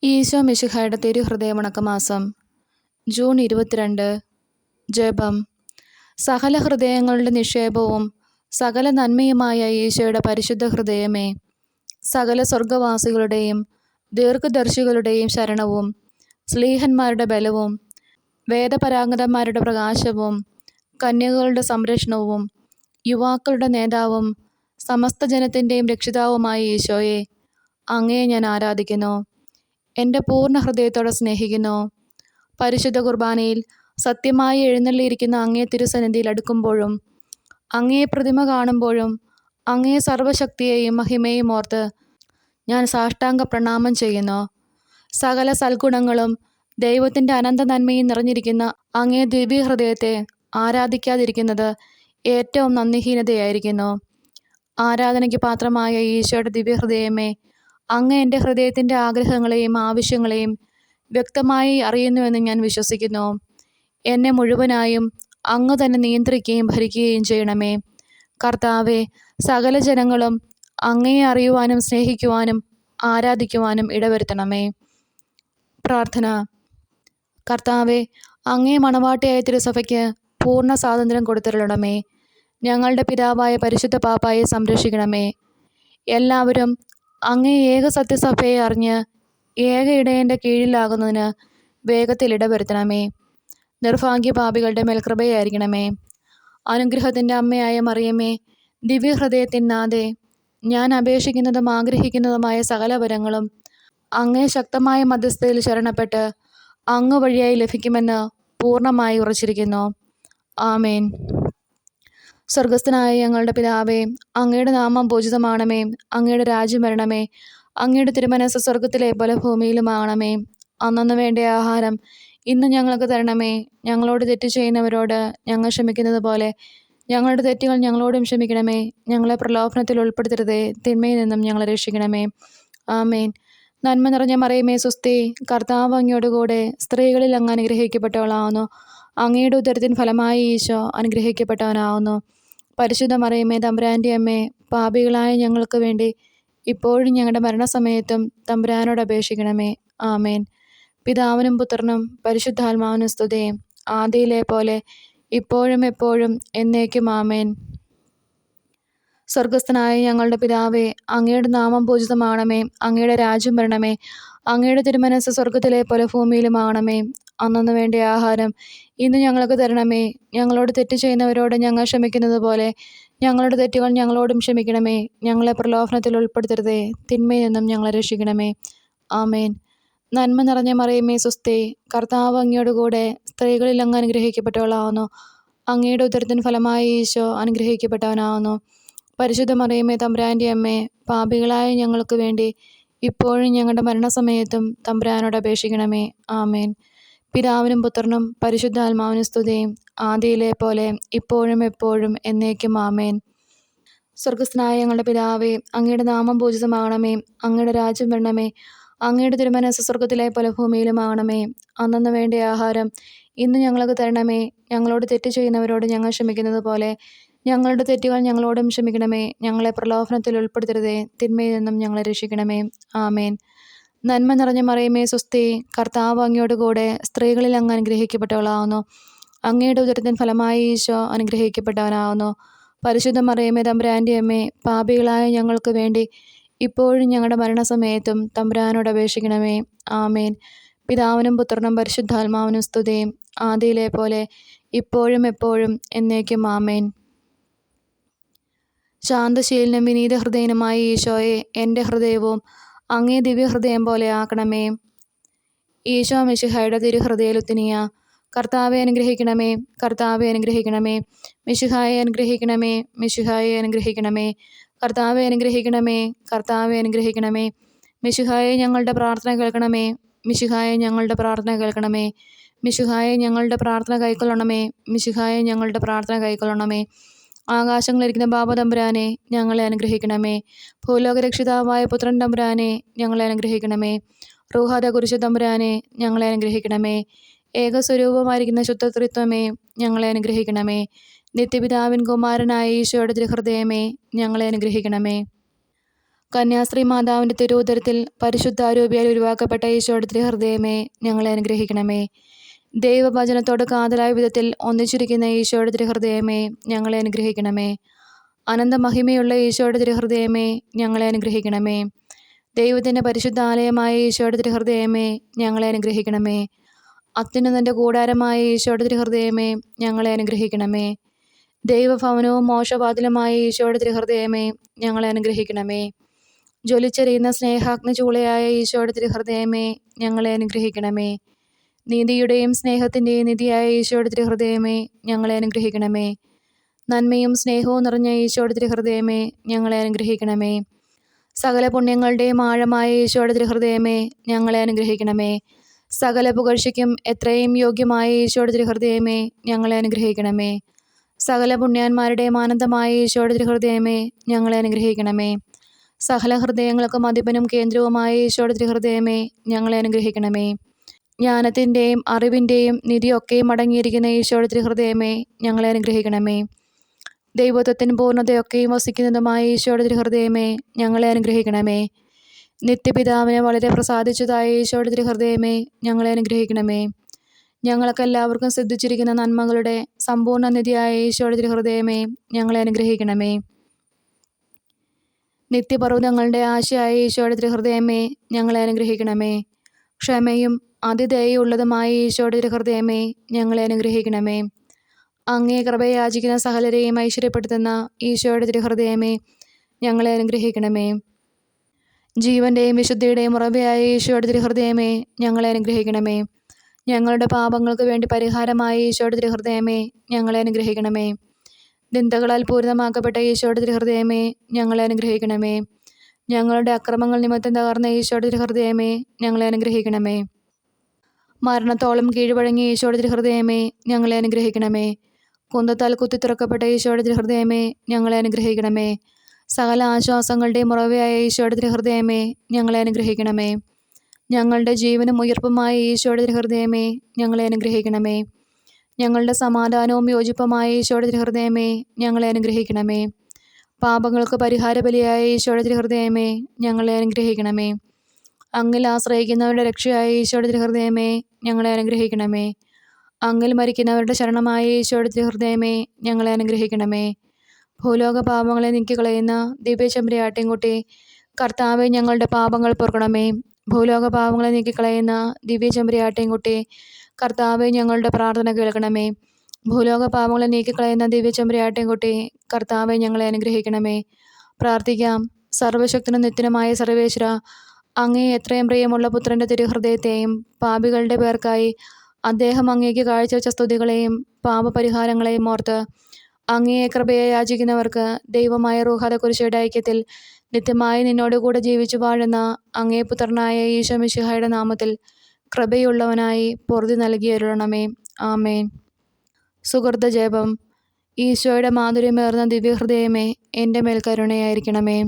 ഈശോ മിശിഹായുടെ തിരുഹൃദയമണക്കമാസം ജൂൺ 22. ജപം. സകല ഹൃദയങ്ങളുടെ നിക്ഷേപവും സകല നന്മയുമായ ഈശോയുടെ പരിശുദ്ധ ഹൃദയമേ, സകല സ്വർഗവാസികളുടെയും ദീർഘദർശികളുടെയും ശരണവും ശ്ലീഹന്മാരുടെ ബലവും വേദപരാംഗതന്മാരുടെ പ്രകാശവും കന്യകകളുടെ സംരക്ഷണവും യുവാക്കളുടെ നേതാവും സമസ്ത ജനത്തിൻ്റെയും രക്ഷിതാവുമായ ഈശോയെ, അങ്ങയെ ഞാൻ ആരാധിക്കുന്നു, എൻ്റെ പൂർണ്ണ ഹൃദയത്തോടെ സ്നേഹിക്കുന്നു. പരിശുദ്ധ കുർബാനയിൽ സത്യമായി എഴുന്നള്ളിയിരിക്കുന്ന അങ്ങേ തിരുസന്നിധിയിൽ അടുക്കുമ്പോഴും അങ്ങേ പ്രതിമ കാണുമ്പോഴും അങ്ങേ സർവശക്തിയെയും മഹിമയും ഓർത്ത് ഞാൻ സാഷ്ടാംഗ പ്രണാമം ചെയ്യുന്നു. സകല സൽഗുണങ്ങളും ദൈവത്തിൻ്റെ അനന്ത നന്മയും നിറഞ്ഞിരിക്കുന്ന അങ്ങേ ദിവ്യഹൃദയത്തെ ആരാധിക്കാതിരിക്കുന്നത് ഏറ്റവും നന്ദിഹീനതയായിരിക്കുന്നു. ആരാധനയ്ക്ക് പാത്രമായ ഈശോയുടെ ദിവ്യഹൃദയമേ, അങ്ങ് എൻ്റെ ഹൃദയത്തിൻ്റെ ആഗ്രഹങ്ങളെയും ആവശ്യങ്ങളെയും വ്യക്തമായി അറിയുന്നുവെന്ന് ഞാൻ വിശ്വസിക്കുന്നു. എന്നെ മുഴുവനായും അങ്ങ് തന്നെ നിയന്ത്രിക്കുകയും ഭരിക്കുകയും ചെയ്യണമേ. കർത്താവെ, സകല ജനങ്ങളും അങ്ങയെ അറിയുവാനും സ്നേഹിക്കുവാനും ആരാധിക്കുവാനും ഇടവരുത്തണമേ. പ്രാർത്ഥന. കർത്താവെ, അങ്ങേ മണവാട്ടിയായ തിരുസഭയ്ക്ക് പൂർണ്ണ സ്വാതന്ത്ര്യം കൊടുത്തിരളണമേ. ഞങ്ങളുടെ പിതാവായ പരിശുദ്ധ പാപ്പായെ സംരക്ഷിക്കണമേ. എല്ലാവരും അങ്ങേ ഏക സത്യസഭയെ അറിഞ്ഞ് ഏക ഇടയൻ്റെ കീഴിലാകുന്നതിന് വേഗത്തിൽ ഇടവരുത്തണമേ. നിർഭാഗ്യ പാപികളുടെ മേൽ കൃപയായിരിക്കണമേ. അനുഗ്രഹത്തിൻ്റെ അമ്മയായ മറിയമേ, ദിവ്യഹൃദയത്തിനാഥേ, ഞാൻ അപേക്ഷിക്കുന്നതും ആഗ്രഹിക്കുന്നതുമായ സകല വരങ്ങളും അങ്ങേ ശക്തമായ മധ്യസ്ഥതയിൽ ശരണപ്പെട്ട് അങ്ങ് വഴിയായി ലഭിക്കുമെന്ന് പൂർണ്ണമായി ഉറച്ചിരിക്കുന്നു. ആമേൻ. സ്വർഗസ്ഥനായ ഞങ്ങളുടെ പിതാവേ, അങ്ങയുടെ നാമം പൂജിതമാണമേ. അങ്ങയുടെ രാജ്യം വരണമേ. അങ്ങയുടെ തിരുമനസ്സ് സ്വർഗത്തിലെ പോലെ ഭൂമിയിലുമാകണമേ. അന്നന്ന് വേണ്ട ആഹാരം ഇന്ന് ഞങ്ങൾക്ക് തരണമേ. ഞങ്ങളോട് തെറ്റ് ചെയ്യുന്നവരോട് ഞങ്ങൾ ക്ഷമിക്കുന്നത് പോലെ ഞങ്ങളുടെ തെറ്റുകൾ ഞങ്ങളോടും ക്ഷമിക്കണമേ. ഞങ്ങളെ പ്രലോഭനത്തിൽ ഉൾപ്പെടുത്തരുതേ, തിന്മയിൽ നിന്നും ഞങ്ങളെ രക്ഷിക്കണമേ. ആമേൻ. നന്മ നിറഞ്ഞ മറിയമേ, സ്വസ്തി, കർത്താവ് അങ്ങയോടുകൂടെ സ്ത്രീകളിൽ അങ്ങ് അനുഗ്രഹിക്കപ്പെട്ടവളാവുന്നു. അങ്ങയുടെ ഉദരത്തിൻ ഫലമായി ഈശോ അനുഗ്രഹിക്കപ്പെട്ടവനാവുന്നു. പരിശുദ്ധ മറിയമേ, തമ്പുരാൻ്റെ അമ്മേ, പാപികളായ ഞങ്ങൾക്ക് വേണ്ടി ഇപ്പോഴും ഞങ്ങളുടെ മരണസമയത്തും തമ്പുരാനോട് അപേക്ഷിക്കണമേ. ആമേൻ. പിതാവിനും പുത്രനും പരിശുദ്ധാത്മാവിനും സ്തുതി, ആദിയിലെ പോലെ ഇപ്പോഴും എപ്പോഴും എന്നേക്കും. ആമേൻ. സ്വർഗസ്ഥനായ ഞങ്ങളുടെ പിതാവേ, അങ്ങയുടെ നാമം പൂജിതമാണമേ. അങ്ങയുടെ രാജ്യം വരണമേ. അങ്ങയുടെ തിരുമനസ്സ് സ്വർഗത്തിലെ പോലെ ഭൂമിയിലുമാകണമേ. അന്നന്ന് വേണ്ട ആഹാരം ഇന്ന് ഞങ്ങൾക്ക് തരണമേ. ഞങ്ങളോട് തെറ്റ് ചെയ്യുന്നവരോട് ഞങ്ങൾ ക്ഷമിക്കുന്നത് പോലെ ഞങ്ങളുടെ തെറ്റുകൾ ഞങ്ങളോടും ക്ഷമിക്കണമേ. ഞങ്ങളെ പ്രലോഭനത്തിൽ ഉൾപ്പെടുത്തരുതേ, തിന്മയിൽ നിന്നും ഞങ്ങളെ രക്ഷിക്കണമേ. ആമേൻ. നന്മ നിറഞ്ഞ മറിയമേ, സ്വസ്തി, കർത്താവ് അങ്ങയോടുകൂടെ സ്ത്രീകളിൽ അങ്ങ് അനുഗ്രഹിക്കപ്പെട്ടവളാവുന്നു. അങ്ങയുടെ ഉദരത്തിൻ ഫലമായി ഈശോ അനുഗ്രഹിക്കപ്പെട്ടവനാവുന്നു. പരിശുദ്ധ മറിയമേ, തമ്പുരാൻ്റെ അമ്മേ, പാപികളായ ഞങ്ങൾക്ക് വേണ്ടി ഇപ്പോഴും ഞങ്ങളുടെ മരണസമയത്തും തമ്പുരാനോട് അപേക്ഷിക്കണമേ. ആമേൻ. പിതാവിനും പുത്രനും പരിശുദ്ധാത്മാവിനും സ്തുതി, ആദിയിലെ പോലെ ഇപ്പോഴും എപ്പോഴും എന്നേക്കും. ആമേൻ. സ്വർഗസ്ഥനായ ഞങ്ങളുടെ പിതാവേ, അങ്ങയുടെ നാമം പൂജിതമാകണമേ. അങ്ങയുടെ രാജ്യം വരണമേ. അങ്ങയുടെ തിരുമനസ്സ് സ്വർഗത്തിലെ പോലെ ഭൂമിയിലുമാകണമേ. അന്നന്ന് വേണ്ട ആഹാരം ഇന്ന് ഞങ്ങൾക്ക് തരണമേ. ഞങ്ങളോട് തെറ്റ് ചെയ്യുന്നവരോട് ഞങ്ങൾ ക്ഷമിക്കുന്നത് പോലെ ഞങ്ങളുടെ തെറ്റുകൾ ഞങ്ങളോടും ക്ഷമിക്കണമേ. ഞങ്ങളെ പ്രലോഭനത്തിൽ ഉൾപ്പെടുത്തരുതേ, തിന്മയിൽ നിന്നും ഞങ്ങളെ രക്ഷിക്കണമേ. ആമേൻ. നന്മ നിറഞ്ഞ മറിയമേ, സ്വസ്തി, കർത്താവ് അങ്ങയോടുകൂടെ സ്ത്രീകളിൽ അങ്ങ് അനുഗ്രഹിക്കപ്പെട്ടവളാവുന്നു. അങ്ങയുടെ ഉദരത്തിൻ ഫലമായി ഈശോ അനുഗ്രഹിക്കപ്പെട്ടവനാവുന്നു. പരിശുദ്ധ മറിയമേ, തമ്പുരാൻ്റെ അമ്മേ, പാപികളായ ഞങ്ങൾക്ക് വേണ്ടി ഇപ്പോഴും ഞങ്ങളുടെ മരണസമയത്തും തമ്പുരാനോട് അപേക്ഷിക്കണമേ. ആമേൻ. പിതാവിനും പുത്രനും പരിശുദ്ധാത്മാവിനും സ്തുതി, ആദിയിലെ പോലെ ഇപ്പോഴും എപ്പോഴും എന്നേക്കും. ആമേൻ. ശാന്തശീലനും വിനീത ഹൃദയനുമായ ഈശോയെ, എൻ്റെ ഹൃദയവും അങ്ങേ ദിവ്യഹൃദയം പോലെ ആക്കണമേ. ഈശോ മിശിഹായുടെ തിരുഹൃദയലുത്തിനിയ. കർത്താവെ അനുഗ്രഹിക്കണമേ. കർത്താവെ അനുഗ്രഹിക്കണമേ. മിശിഹായെ അനുഗ്രഹിക്കണമേ. മിശിഹായെ അനുഗ്രഹിക്കണമേ. കർത്താവെ അനുഗ്രഹിക്കണമേ. കർത്താവെ അനുഗ്രഹിക്കണമേ. മിശിഹായെ ഞങ്ങളുടെ പ്രാർത്ഥന കേൾക്കണമേ. മിശിഹായെ ഞങ്ങളുടെ പ്രാർത്ഥന കേൾക്കണമേ. മിശിഹായെ ഞങ്ങളുടെ പ്രാർത്ഥന കൈക്കൊള്ളണമേ. മിശിഹായെ ഞങ്ങളുടെ പ്രാർത്ഥന കൈക്കൊള്ളണമേ. ആകാശങ്ങളിരിക്കുന്ന ബാബ തമ്പുരാനെ, ഞങ്ങളെ അനുഗ്രഹിക്കണമേ. ഭൂലോകരക്ഷിതാവായ പുത്രൻ തമ്പുരാനെ, ഞങ്ങളെ അനുഗ്രഹിക്കണമേ. റൂഹാദ കുരിശ തമ്പുരാനെ, ഞങ്ങളെ അനുഗ്രഹിക്കണമേ. ഏകസ്വരൂപമായിരിക്കുന്ന ശുദ്ധത്രിത്വമേ, ഞങ്ങളെ അനുഗ്രഹിക്കണമേ. നിത്യപിതാവിൻ കുമാരനായ ഈശോയുടെ തിരുഹൃദയമേ, ഞങ്ങളെ അനുഗ്രഹിക്കണമേ. കന്യാസ്ത്രീ മാതാവിൻ്റെ തിരുവുദരത്തിൽ പരിശുദ്ധാരൂപിയാൽ ഉരുവാക്കപ്പെട്ട ഈശോയുടെ തിരുഹൃദയമേ, ഞങ്ങളെ അനുഗ്രഹിക്കണമേ. ദൈവവചനത്തോട് കാതലായ വിധത്തിൽ ഒന്നിച്ചിരിക്കുന്ന ഈശോയുടെ തിരുഹൃദയമേ, ഞങ്ങളെ അനുഗ്രഹിക്കണമേ. അനന്തമഹിമയുള്ള ഈശോയുടെ തിരുഹൃദയമേ, ഞങ്ങളെ അനുഗ്രഹിക്കണമേ. ദൈവത്തിൻ്റെ പരിശുദ്ധാലയമായ ഈശോയുടെ തിരുഹൃദയമേ, ഞങ്ങളെ അനുഗ്രഹിക്കണമേ. അത്യുന്നതൻ്റെ കൂടാരമായ ഈശോയുടെ തിരുഹൃദയമേ, ഞങ്ങളെ അനുഗ്രഹിക്കണമേ. ദൈവഭവനവും മോക്ഷവാതിലുമായ ഈശോയുടെ തിരുഹൃദയമേ, ഞങ്ങളെ അനുഗ്രഹിക്കണമേ. ജ്വലിച്ചെറിയുന്ന സ്നേഹാഗ്നി ചൂളയായ ഈശോയുടെ തിരുഹൃദയമേ, ഞങ്ങളെ അനുഗ്രഹിക്കണമേ. നീതിയുടെയും സ്നേഹത്തിൻ്റെയും നിധിയായ ഈശോയുടെ തിരുഹൃദയമേ, ഞങ്ങളെ അനുഗ്രഹിക്കണമേ. നന്മയും സ്നേഹവും നിറഞ്ഞ ഈശോയുടെ തിരുഹൃദയമേ, ഞങ്ങളെ അനുഗ്രഹിക്കണമേ. സകല പുണ്യങ്ങളുടെയും ആഴമായ ഈശോയുടെ തിരുഹൃദയമേ, ഞങ്ങളെ അനുഗ്രഹിക്കണമേ. സകല പുകഴ്ചയ്ക്കും എത്രയും യോഗ്യമായ ഈശോയുടെ തിരുഹൃദയമേ, ഞങ്ങളെ അനുഗ്രഹിക്കണമേ. സകല പുണ്യാന്മാരുടെയും ആനന്ദമായ ഈശോയുടെ തിരുഹൃദയമേ, ഞങ്ങളെ അനുഗ്രഹിക്കണമേ. സകല ഹൃദയങ്ങൾക്കും അധിപനും കേന്ദ്രവുമായ ഈശോയുടെ തിരുഹൃദയമേ, ഞങ്ങളെ അനുഗ്രഹിക്കണമേ. ജ്ഞാനത്തിൻ്റെയും അറിവിൻ്റെയും നിധിയൊക്കെയും അടങ്ങിയിരിക്കുന്ന ഈശോയുടെ തിരുഹൃദയമേ, ഞങ്ങളെ അനുഗ്രഹിക്കണമേ. ദൈവത്വത്തിന് പൂർണ്ണതയൊക്കെയും വസിക്കുന്നതുമായ ഈശോയുടെ തിരുഹൃദയമേ, ഞങ്ങളെ അനുഗ്രഹിക്കണമേ. നിത്യപിതാവിനെ വളരെ പ്രസാദിച്ചതായ ഈശോയുടെ തിരുഹൃദയമേ, ഞങ്ങളെ അനുഗ്രഹിക്കണമേ. ഞങ്ങൾക്കെല്ലാവർക്കും സിദ്ധിച്ചിരിക്കുന്ന നന്മകളുടെ സമ്പൂർണ്ണ നിധിയായ ഈശോയുടെ തിരുഹൃദയമേ, ഞങ്ങളെ അനുഗ്രഹിക്കണമേ. നിത്യപർവ്വതങ്ങളുടെ ആശയായ ഈശോയുടെ തിരുഹൃദയമേ, ഞങ്ങളെ അനുഗ്രഹിക്കണമേ. ക്ഷമയും അതിദയുള്ളതുമായ ഈശോയുടെ തിരുഹൃദയമേ, ഞങ്ങളെ അനുഗ്രഹിക്കണമേ. അങ്ങേ കൃപയെ യാചിക്കുന്ന സകലരെയും ഐശ്വര്യപ്പെടുത്തുന്ന ഈശോയുടെ തിരുഹൃദയമേ, ഞങ്ങളെ അനുഗ്രഹിക്കണമേ. ജീവൻ്റെയും വിശുദ്ധിയുടെയും ഉറവയായ ഈശോയുടെ തിരുഹൃദയമേ, ഞങ്ങളെ അനുഗ്രഹിക്കണമേ. ഞങ്ങളുടെ പാപങ്ങൾക്ക് വേണ്ടി പരിഹാരമായ ഈശോയുടെ തിരുഹൃദയമേ, ഞങ്ങളെ അനുഗ്രഹിക്കണമേ. നിന്ദകളാൽ പൂരിതമാക്കപ്പെട്ട ഈശോയുടെ തിരുഹൃദയമേ, ഞങ്ങളെ അനുഗ്രഹിക്കണമേ. ഞങ്ങളുടെ അക്രമങ്ങൾ നിമിത്തം തകർന്ന ഈശോയുടെ തിരുഹൃദയമേ, ഞങ്ങളെ അനുഗ്രഹിക്കണമേ. മരണത്തോളം കീഴ്വഴങ്ങിയ ഈശോയുടെ തിരുഹൃദയമേ, ഞങ്ങളെ അനുഗ്രഹിക്കണമേ. കുന്തത്താൽ കുത്തിത്തുറക്കപ്പെട്ട ഈശോയുടെ തിരുഹൃദയമേ, ഞങ്ങളെ അനുഗ്രഹിക്കണമേ. സകല ആശ്വാസങ്ങളുടെയും ഉറവയായ ഈശോയുടെ തിരുഹൃദയമേ, ഞങ്ങളെ അനുഗ്രഹിക്കണമേ. ഞങ്ങളുടെ ജീവനും ഉയർപ്പുമായ ഈശോയുടെ തിരുഹൃദയമേ, ഞങ്ങളെ അനുഗ്രഹിക്കണമേ. ഞങ്ങളുടെ സമാധാനവും യോജിപ്പുമായ ഈശോയുടെ തിരുഹൃദയമേ, ഞങ്ങളെ അനുഗ്രഹിക്കണമേ. പാപങ്ങൾക്ക് പരിഹാരബലിയായ ഈശോയുടെ തിരുഹൃദയമേ, ഞങ്ങളെ അനുഗ്രഹിക്കണമേ. അങ്ങിൽ ആശ്രയിക്കുന്നവരുടെ രക്ഷയായ ഈശോയുടെ തിരുഹൃദയമേ, ഞങ്ങളെ അനുഗ്രഹിക്കണമേ. അങ്ങിൽ മരിക്കുന്നവരുടെ ശരണമായ ഈശോയുടെ തിരുഹൃദയമേ, ഞങ്ങളെ അനുഗ്രഹിക്കണമേ. ഭൂലോക പാപങ്ങളെ നീക്കിക്കളയുന്ന ദിവ്യചെമ്പരിയാട്ടിൻകുട്ടി, കർത്താവെ, ഞങ്ങളുടെ പാപങ്ങൾ പൊറുക്കണമേ. ഭൂലോക പാപങ്ങളെ നീക്കിക്കളയുന്ന ദിവ്യചെമ്പരിയാട്ടിൻകുട്ടി, കർത്താവെ, ഞങ്ങളുടെ പ്രാർത്ഥന കേൾക്കണമേ. ഭൂലോക പാപങ്ങളെ നീക്കിക്കളയുന്ന ദിവ്യചെമ്പരിയാട്ടിൻകുട്ടി, കർത്താവെ, ഞങ്ങളെ അനുഗ്രഹിക്കണമേ. പ്രാർത്ഥിക്കാം. സർവശക്തനും നിത്യനുമായ സർവേശ്വര, അങ്ങേ എത്രയും പ്രിയമുള്ള പുത്രൻ്റെ തിരുഹൃദയത്തെയും പാപികളുടെ പേർക്കായി അദ്ദേഹം അങ്ങേക്ക് കാഴ്ചവെച്ച സ്തുതികളെയും പാപപരിഹാരങ്ങളെയും ഓർത്ത് അങ്ങയെ കൃപയെ യാചിക്കുന്നവർക്ക് ദൈവമായ റൂഹാദകുരിശയുടെ ഐക്യത്തിൽ നിത്യമായി നിന്നോടുകൂടെ ജീവിച്ചു വാഴുന്ന അങ്ങേ പുത്രനായ ഈശോ മിശിഹായുടെ നാമത്തിൽ കൃപയുള്ളവനായി പൊറുതി നൽകിയരുളണമേ. ആമേൻ. സുഹൃത ജപം. ഈശോയുടെ മാധുര്യമേർന്ന ദിവ്യഹൃദയമേ, എൻ്റെ മേൽ കരുണയായിരിക്കണമേ.